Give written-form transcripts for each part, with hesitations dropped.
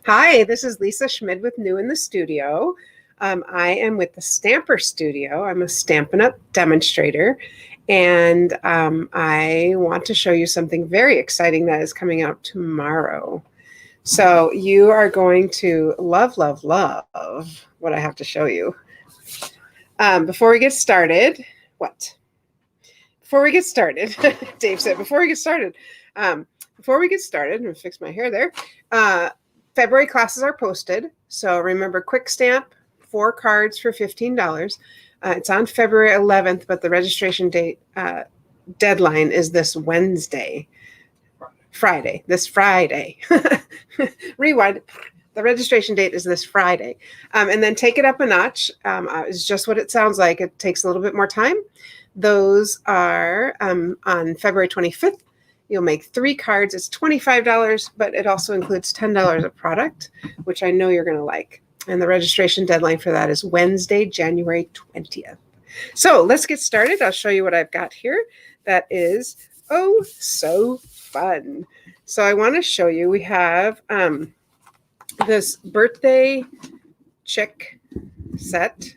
Hi, this is Lisa Schmid with New in the Studio. I am with the Stamper Studio. I'm a Stampin' Up! Demonstrator, and I want to show you something very exciting that is coming out tomorrow. So you are going to love, love, love what I have to show you. Before we get started, Before we get started, Dave said, before we get started, I'm going to fix my hair there. February classes are posted. So remember, quick stamp, 4 cards for $15. It's on February 11th, but the registration date deadline is this Wednesday. This Friday. Rewind. The registration date is this Friday. And then take it up a notch. It's just what it sounds like. It takes a little bit more time. Those are on February 25th. You'll make 3 cards. It's $25, but it also includes $10 of product, which I know you're going to like. And the registration deadline for that is Wednesday, January 20th. So let's get started. I'll show you what I've got here. That is, oh, so fun. So I want to show you, we have this birthday chick set.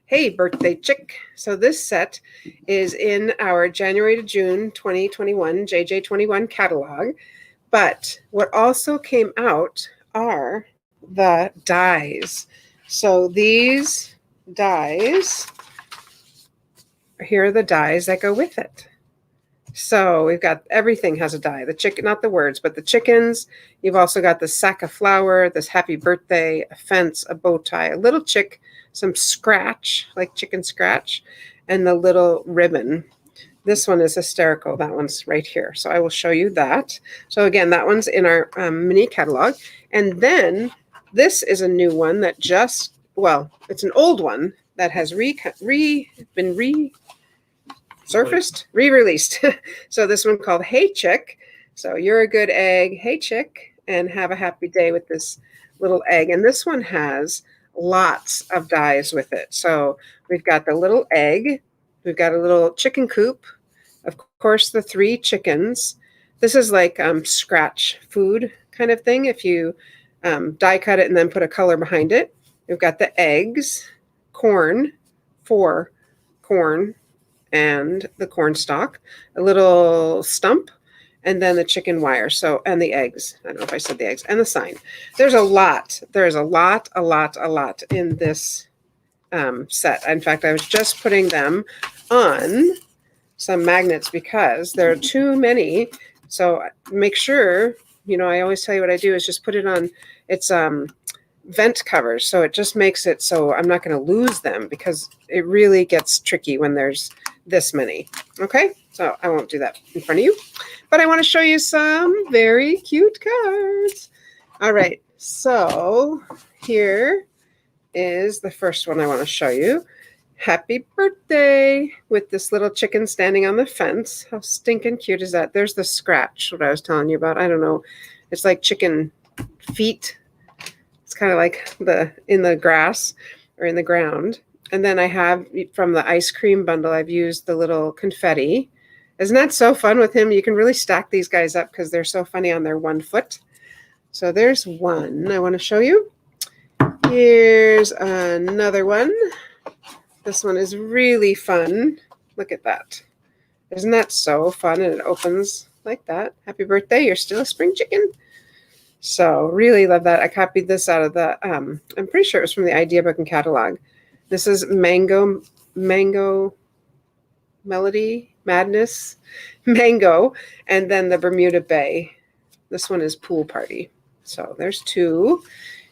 Hey, birthday chick. So this set is in our January to June 2021 JJ21 catalog. But what also came out are the dies. So these dies, here are the dies that go with it. So we've got, everything has a die. The chicken, not the words, but the chickens. You've also got the sack of flour, this happy birthday, a fence, a bow tie, a little chick, some scratch, like chicken scratch, and the little ribbon. This one is hysterical. That one's right here. So I will show you that. So again, that one's in our mini catalog. And then this is a new one that just, well, it's an old one that has been re-released. So this one called Hey Chick. So you're a good egg. Hey Chick. And have a happy day with this little egg. And this one has lots of dies with it. So we've got the little egg. We've got a little chicken coop. Of course, the 3 chickens. This is like scratch food kind of thing. If you die cut it and then put a color behind it. We've got the eggs, corn, 4 corn, and the corn stalk, a little stump, and then the chicken wire. So, and the eggs. I don't know if I said the eggs, and the sign. There's a lot. There's a lot in this set. In fact, I was just putting them on some magnets because there are too many. So make sure, I always tell you what I do is just put it on. It's vent covers. So it just makes it so I'm not going to lose them because it really gets tricky when there's this many. Okay, so I won't do that in front of you, but I want to show you some very cute cards. All right, so here is the first one I want to show you. Happy birthday with this little chicken standing on the fence. How stinking cute is that? There's the scratch, what I was telling you about. I don't know. It's like chicken feet. It's kind of like in the grass or in the ground. And then I have, from the ice cream bundle, I've used the little confetti. Isn't that so fun with him? You can really stack these guys up because they're so funny on their 1 foot. So there's one I want to show you. Here's another one. This one is really fun. Look at that. Isn't that so fun? And it opens like that. Happy birthday. You're still a spring chicken. So really love that. I copied this out of the, I'm pretty sure it was from the Idea Book and Catalog. This is Mango Melody, Madness, Mango, and then the Bermuda Bay. This one is Pool Party. So there's 2.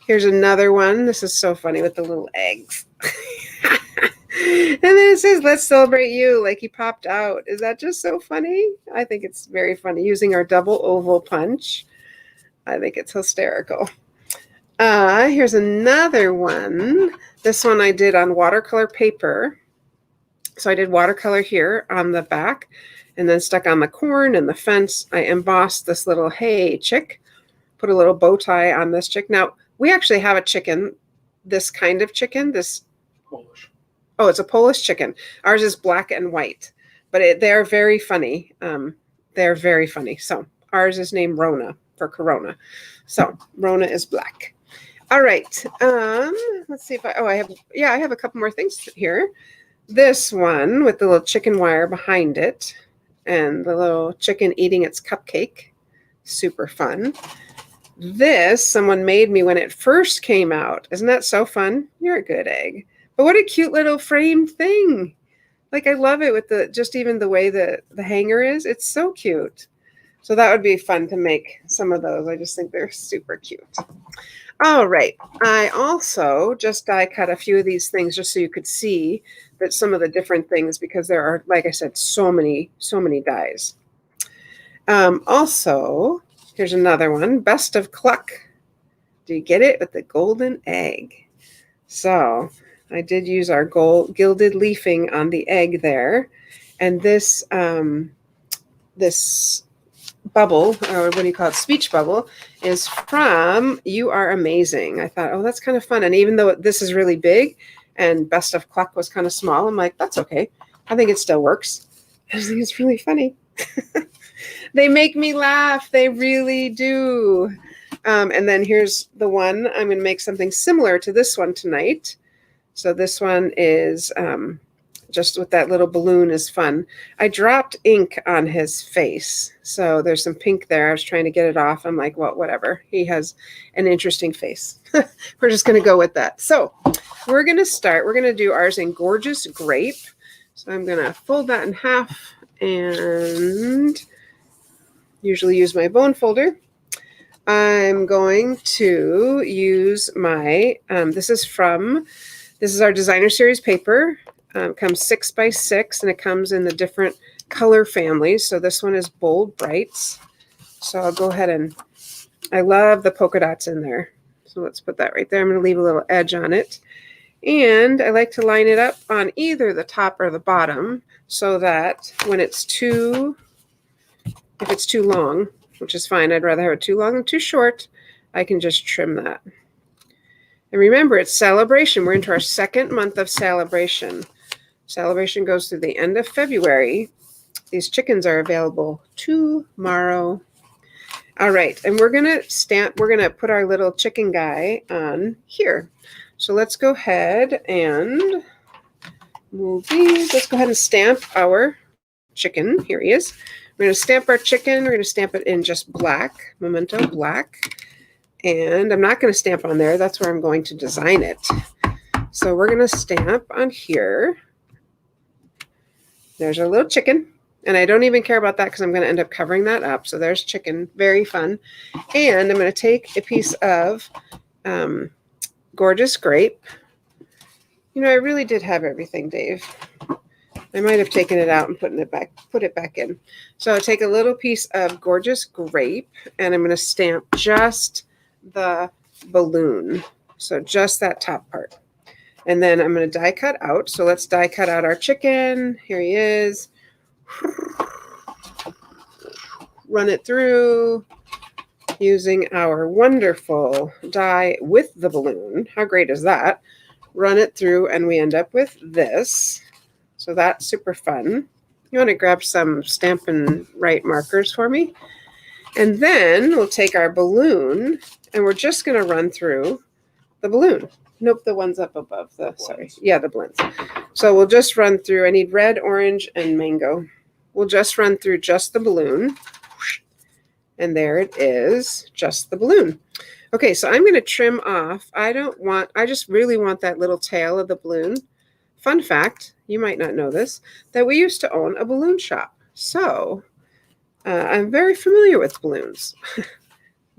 Here's another one. This is so funny with the little eggs. And then it says, let's celebrate you, like he popped out. Is that just so funny? I think it's very funny. Using our double oval punch. I think it's hysterical. Here's another one. This one I did on watercolor paper. So I did watercolor here on the back and then stuck on the corn and the fence. I embossed this little hey chick, put a little bow tie on this chick. Now, we actually have a chicken, this kind of chicken, this Polish. Oh, it's a Polish chicken. Ours is black and white, but they're very funny. They're very funny. So ours is named Rona. for Corona. So Rona is black. All right. Let's see if I have a couple more things here. This one with the little chicken wire behind it and the little chicken eating its cupcake. Super fun. This someone made me when it first came out. Isn't that so fun? You're a good egg. But what a cute little frame thing. Like, I love it with just even the way the hanger is. It's so cute. So that would be fun to make some of those. I just think they're super cute. All right. I also just die cut a few of these things just so you could see that some of the different things, because there are, like I said, so many dies. Also, here's another one, Best of Cluck. Do you get it? With the golden egg. So I did use our gilded leafing on the egg there. And this bubble, or what do you call it, speech bubble, is from You Are Amazing. I thought, oh, that's kind of fun. And even though this is really big and Best of Cluck was kind of small, I'm like, that's okay. I think it still works. I think it's really funny. They make me laugh. They really do. And then here's the one. I'm going to make something similar to this one tonight. So this one is just with that little balloon is fun. I dropped ink on his face. So there's some pink there. I was trying to get it off. I'm like, well, whatever. He has an interesting face. We're just going to go with that. So we're going to start. We're going to do ours in Gorgeous Grape. So I'm going to fold that in half and usually use my bone folder. I'm going to use my, this is our designer series paper. Comes 6 by 6 and it comes in the different color families. So this one is Bold Brights. So I'll go ahead and, I love the polka dots in there. So let's put that right there. I'm going to leave a little edge on it. And I like to line it up on either the top or the bottom so that when if it's too long, which is fine, I'd rather have it too long than too short, I can just trim that. And remember, it's celebration. We're into our second month of celebration. Celebration goes through the end of February. These chickens are available tomorrow. All right, and we're going to put our little chicken guy on here. So let's go ahead and move these. Let's go ahead and stamp our chicken. Here he is. We're going to stamp our chicken. We're going to stamp it in just black, Memento Black. And I'm not going to stamp on there. That's where I'm going to design it. So we're going to stamp on here. There's our little chicken. And I don't even care about that because I'm going to end up covering that up. So there's chicken. Very fun. And I'm going to take a piece of Gorgeous Grape. You know, I really did have everything, Dave. I might have taken it out and put it back in. So I'll take a little piece of Gorgeous Grape and I'm going to stamp just the balloon. So just that top part. And then I'm going to die cut out. So let's die cut out our chicken. Here he is. Run it through using our wonderful die with the balloon. How great is that? Run it through and we end up with this. So that's super fun. You want to grab some Stampin' Right markers for me? And then we'll take our balloon and we're just going to run through the balloon. Nope, the ones up above the blends. So we'll just run through. I need red, orange, and mango. We'll just run through just the balloon. And there it is, just the balloon. Okay, so I'm going to trim off. I just really want that little tail of the balloon. Fun fact, you might not know this, that we used to own a balloon shop. So I'm very familiar with balloons.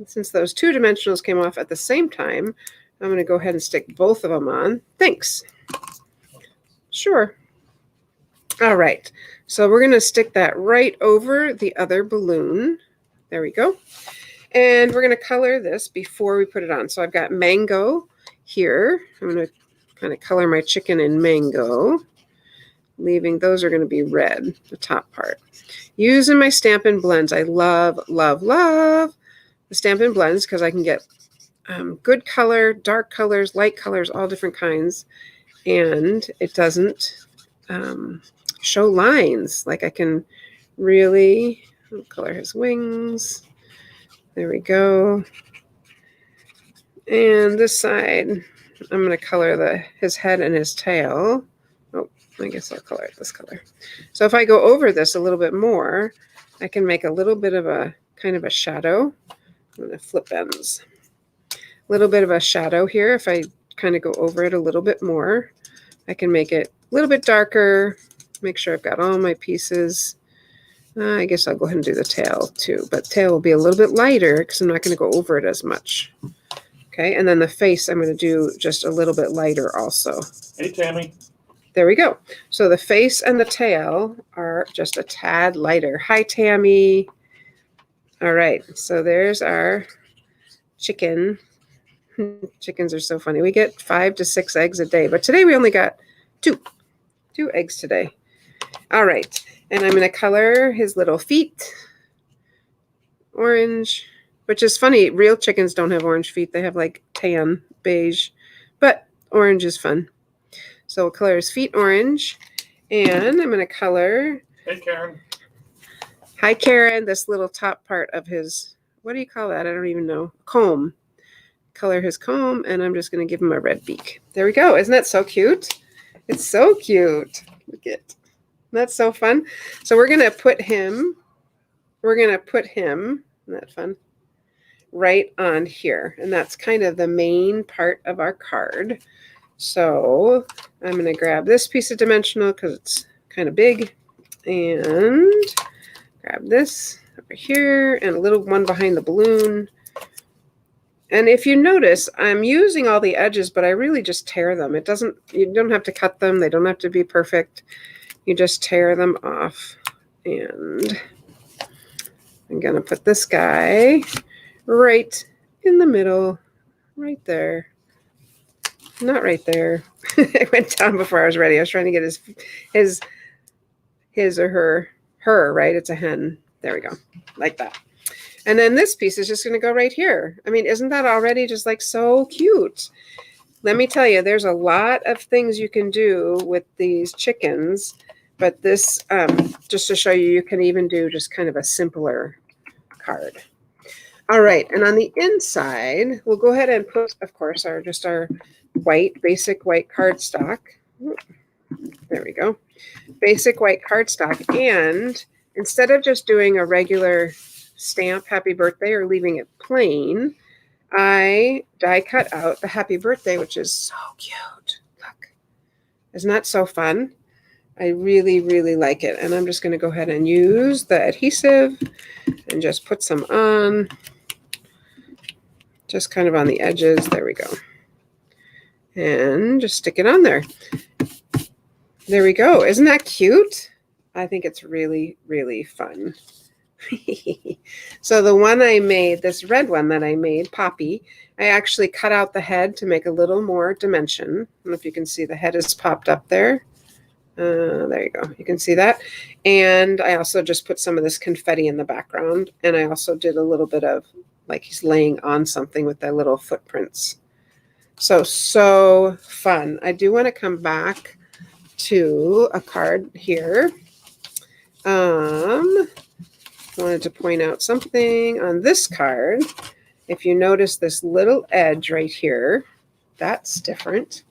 Since those two dimensionals came off at the same time, I'm going to go ahead and stick both of them on. Thanks. Sure. All right. So we're going to stick that right over the other balloon. There we go. And we're going to color this before we put it on. So I've got mango here. I'm going to kind of color my chicken in mango. Leaving those are going to be red, the top part. Using my Stampin' Blends. I love, love, love the Stampin' Blends because I can get good color, dark colors, light colors, all different kinds. And it doesn't show lines. Like I can really color his wings. There we go. And this side, I'm going to color his head and his tail. Oh, I guess I'll color it this color. So if I go over this a little bit more, I can make a little bit of a kind of a shadow. I'm going to flip ends. A little bit of a shadow here. If I kind of go over it a little bit more, I can make it a little bit darker. Make sure I've got all my pieces. I guess I'll go ahead and do the tail too, but tail will be a little bit lighter because I'm not going to go over it as much. Okay, and then the face I'm going to do just a little bit lighter also. Hey, Tammy. There we go. So the face and the tail are just a tad lighter. Hi, Tammy. All right, so there's our chicken. Chickens are so funny. We get 5 to 6 eggs a day, but today we only got 2 eggs today. All right, and I'm going to color his little feet orange, which is funny. Real chickens don't have orange feet. They have like tan, beige, but orange is fun. So we'll color his feet orange, and I'm going to color. Hey, Karen. Hi, Karen. This little top part of his, what do you call that? I don't even know. Comb. Color his comb, and I'm just going to give him a red beak. There we go. Isn't that so cute? It's so cute. Look at. That's so fun. So we're going to put him, isn't that fun? Right on here. And that's kind of the main part of our card. So I'm going to grab this piece of dimensional because it's kind of big, and grab this over here and a little one behind the balloon. And if you notice, I'm using all the edges, but I really just tear them. You don't have to cut them. They don't have to be perfect. You just tear them off. And I'm going to put this guy right in the middle, right there. Not right there. It went down before I was ready. I was trying to get his or her, right? It's a hen. There we go. Like that. And then this piece is just going to go right here. I mean, isn't that already just like so cute? Let me tell you, there's a lot of things you can do with these chickens, but this, just to show you, you can even do just kind of a simpler card. All right, and on the inside, we'll go ahead and put, of course, our basic white cardstock. There we go. Basic white cardstock. And instead of just doing a regular stamp happy birthday or leaving it plain, I die cut out the happy birthday, which is so cute. Look, isn't that so fun? I really, really like it. And I'm just going to go ahead and use the adhesive and just put some on, just kind of on the edges. There we go. And just stick it on there. There we go. Isn't that cute? I think it's really, really fun. So the one I made, this red one that I made, Poppy, I actually cut out the head to make a little more dimension. I don't know if you can see the head is popped up there. There you go. You can see that. And I also just put some of this confetti in the background. And I also did a little bit of like he's laying on something with their little footprints. So fun. I do want to come back to a card here. Wanted to point out something on this card. If you notice this little edge right here, that's different.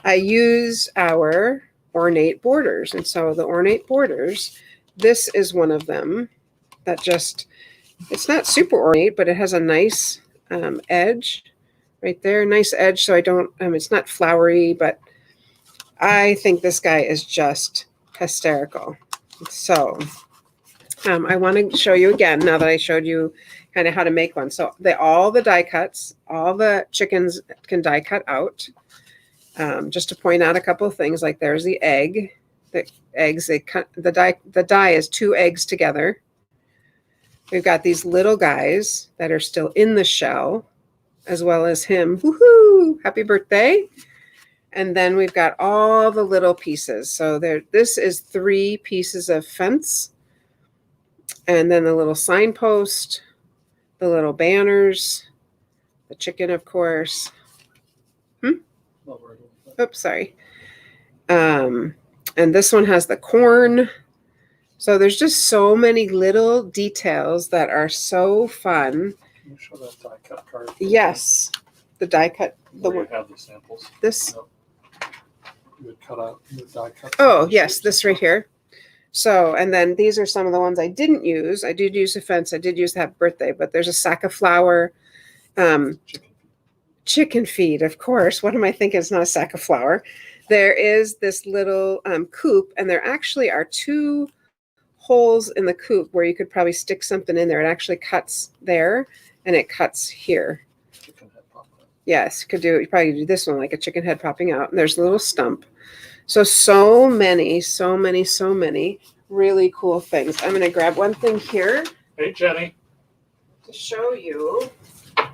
I use our ornate borders. And so the ornate borders, this is one of them that just, it's not super ornate, but it has a nice edge right there. Nice edge. So I don't, it's not flowery, but I think this guy is just hysterical. So I want to show you again, now that I showed you kind of how to make one. So all the die cuts, all the chickens can die cut out. Just to point out a couple of things, like there's the egg. The eggs, they cut the die is 2 eggs together. We've got these little guys that are still in the shell, as well as him. Woohoo! Happy birthday! And then we've got all the little pieces. So this is 3 pieces of fence. And then the little signpost, the little banners, the chicken, of course. Oops, sorry. And this one has the corn. So there's just so many little details that are so fun. Can you show that die cut card? Yes, the die cut. Where you have the samples. This. Yep. You would cut out the die cut. Oh, yes, this right here. So, and then these are some of the ones I didn't use. I did use a fence. I did use the happy birthday, but there's a sack of flour. Chicken feed, of course. What am I thinking? It's not a sack of flour. There is this little coop, and there actually are 2 holes in the coop where you could probably stick something in there. It actually cuts there, and it cuts here. Chicken head popping out. Yes, you probably do this one like a chicken head popping out. And there's a little stump. So many really cool things. I'm going to grab one thing here. Hey, Jenny. To show you.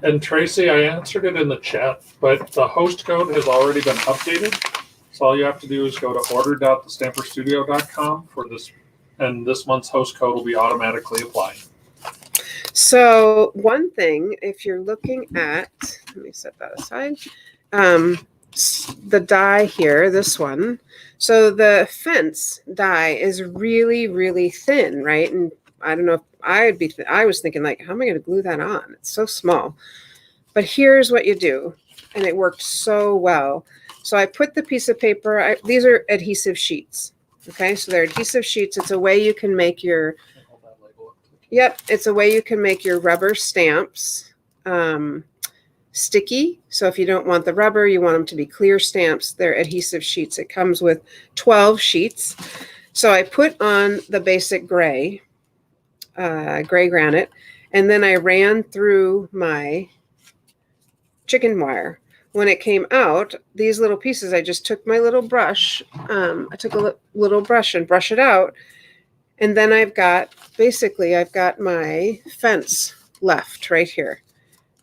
And Tracy, I answered it in the chat, but the host code has already been updated. So all you have to do is go to order.thestamperstudio.com for this, and this month's host code will be automatically applied. So one thing, if you're looking at, let me set that aside, the die here, this one. So the fence die is really, really thin, right? And I don't know if I was thinking like, how am I going to glue that on? It's so small. But here's what you do. And it worked so well. So I put the piece of paper, these are adhesive sheets. Okay, so they're adhesive sheets. It's a way you can make your, it's a way you can make your rubber stamps sticky. So if you don't want the rubber, you want them to be clear stamps, they're adhesive sheets. It comes with 12 sheets. So I put on the basic gray granite, and then I ran through my chicken wire. When it came out, these little pieces, I just took my little brush. I took a little brush and brush it out. And then I've got my fence left right here.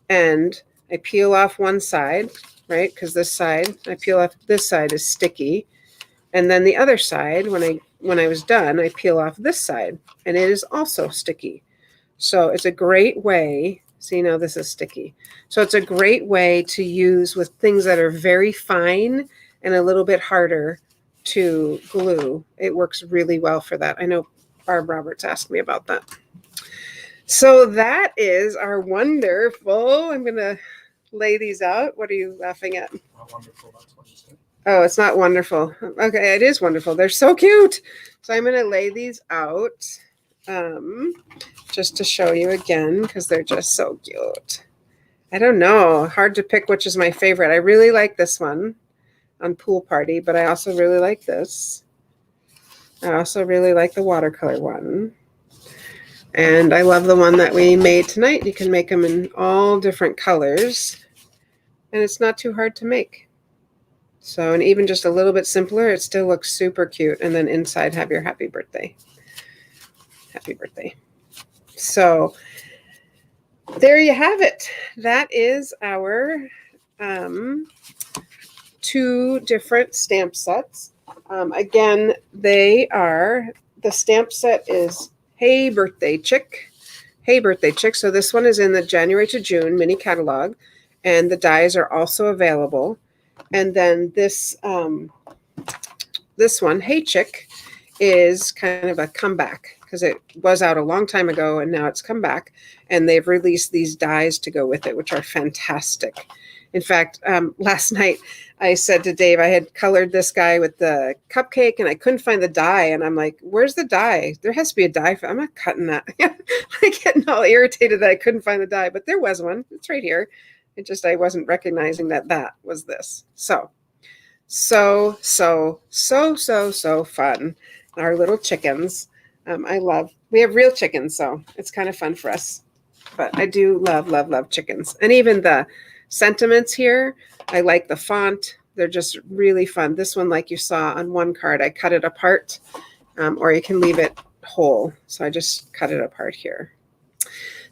And I peel off one side, right? Because this side, I peel off this side is sticky. And then the other side, when I was done, I peel off this side, and it is also sticky. So it's a great way. See, now this is sticky. So it's a great way to use with things that are very fine and a little bit harder to glue. It works really well for that. I know Barb Roberts asked me about that. So that is our wonderful, I'm going to lay these out. What are you laughing at? Not wonderful, that's what you said. Oh, it's not wonderful. Okay, it is wonderful. They're so cute. So I'm going to lay these out just to show you again because they're just so cute. I don't know. Hard to pick which is my favorite. I really like this one on Pool Party, but I also really like this. I also really like the watercolor one. And I love the one that we made tonight. You can make them in all different colors. And it's not too hard to make. So, and even just a little bit simpler, it still looks super cute. And then inside have your happy birthday. Happy birthday. So there you have it. That is our 2 different stamp sets. Again, the stamp set is Hey Birthday Chick. Hey Birthday Chick. So this one is in the January to June mini catalog. And the dies are also available. And then this one, Hey Chick, is kind of a comeback because it was out a long time ago and now it's come back. And they've released these dies to go with it, which are fantastic. In fact, last night I said to Dave, I had colored this guy with the cupcake and I couldn't find the die. And I'm like, where's the die? There has to be a die. I'm not cutting that. I'm getting all irritated that I couldn't find the die, but there was one. It's right here. It just, I wasn't recognizing that was this. So fun. Our little chickens. We have real chickens, so it's kind of fun for us. But I do love chickens. And even the sentiments here, I like the font. They're just really fun. This one, like you saw on one card, I cut it apart, or you can leave it whole. So I just cut it apart here.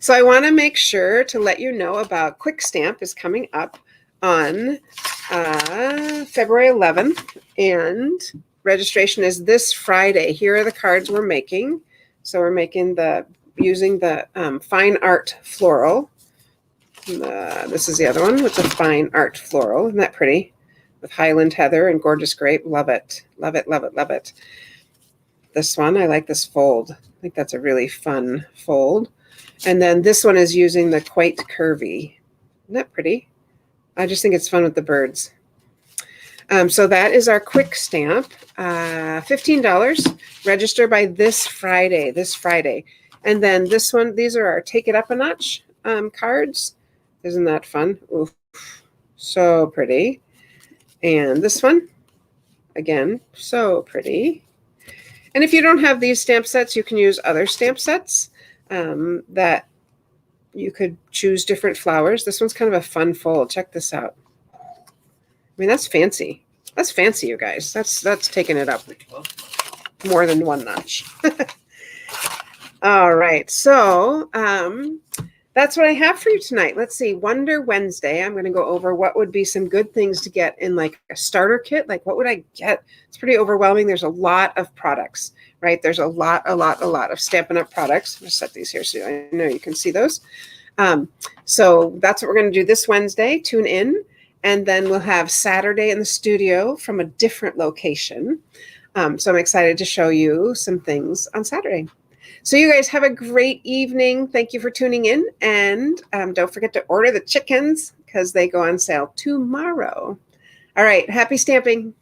So I want to make sure to let you know about Quick Stamp is coming up on February 11th, and registration is this Friday. Here are the cards we're making. So we're making using the fine art floral. This is the other one with the fine art floral. Isn't that pretty? With Highland Heather and Gorgeous Grape. Love it. Love it, love it, love it. this one. I like this fold. I think that's a really fun fold. And then this one is using the Quite Curvy. Isn't that pretty? I just think it's fun with the birds. So that is our quick stamp. $15. Register by this Friday. And then this one, these are our Take It Up a Notch cards. Isn't that fun? Oof, so pretty. And this one, again, so pretty. And if you don't have these stamp sets, you can use other stamp sets that you could choose different flowers. This one's kind of a fun fold. Check this out. I mean, that's fancy. That's fancy, you guys. That's taking it up more than one notch. All right. So that's what I have for you tonight. Let's see. Wonder Wednesday. I'm going to go over what would be some good things to get in like a starter kit. Like, what would I get? It's pretty overwhelming. There's a lot of products, right? There's a lot of Stampin' Up! Products. I'm going to set these here so I know you can see those. So that's what we're going to do this Wednesday. Tune in. And then we'll have Saturday in the studio from a different location. So I'm excited to show you some things on Saturday. So you guys have a great evening. Thank you for tuning in. And don't forget to order the chickens because they go on sale tomorrow. All right. Happy stamping.